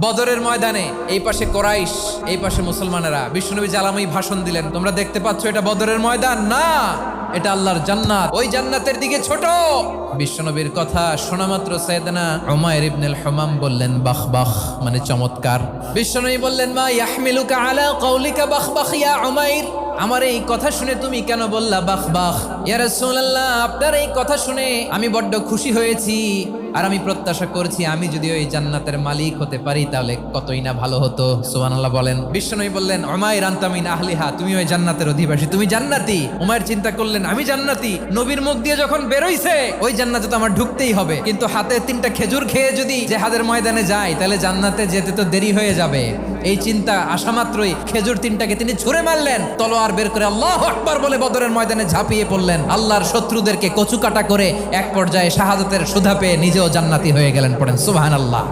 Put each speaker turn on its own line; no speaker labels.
বদরের ময়দানে এই পাশে কোরাইশ, এই পাশে মুসলমানেরা। বিশ্বনবী জালাময়ী ভাষণ দিলেন, তোমরা দেখতে পাচ্ছ এটা বদরের ময়দান না, এটা আল্লাহর জান্নাত, ওই জান্নাতের দিকে ছোট। বিশ্বনবীর কথা শোনা মাত্র সাইয়েদনা উমাইর ইবনুল হুমাম বললেন বাখ বাখ, মানে চমৎকার। বিশ্বনবী বললেন মা ইয়াহমিলুকা আলা কওলিকা বাখ বাখ ইয়া উমাইর, আমার এই কথা শুনে তুমি কেন বললা বাখ বাখ? ইয়া রাসূলুল্লাহ, আপনার এই কথা শুনে আমি বড্ড খুশি হয়েছি, আর আমি প্রত্যাশা করছি আমি যদি ওই জান্নাতের মালিক হতে পারি তাহলে কতই না ভালো হতো। সুবহানাল্লাহ বলেন। বিশ্বনবী বললেন উমাইর আনতা মিন আহলিহা, তুমি ওই জান্নাতের অধিবাসী, তুমি জান্নাতি। উমাইর চিন্তা করলেন আমি জান্নাতি, নবীর মুখ দিয়ে যখন বেরোইছে ওই জান্নাতে তো আমার ঢুকতেই হবে, কিন্তু হাতে 3টা খেজুর খেয়ে যদি জেহাদের ময়দানে যাই তাহলে জান্নাতে যেতে তো দেরি হয়ে যাবে। এই চিন্তা আসা মাত্রই খেজুর 3টাকে তিনি ছুঁড়ে মারলেন, তলোয়ার বের করে আল্লাহু আকবার বলে বদরের ময়দানে ঝাঁপিয়ে পড়লেন। আল্লাহর শত্রুদেরকে কচুকাটা করে এক পর্যায়ে শাহাদাতের সুধা পেয়ে নিজেও জান্নাতি হয়ে গেলেন। পড়েন সুবহানাল্লাহ।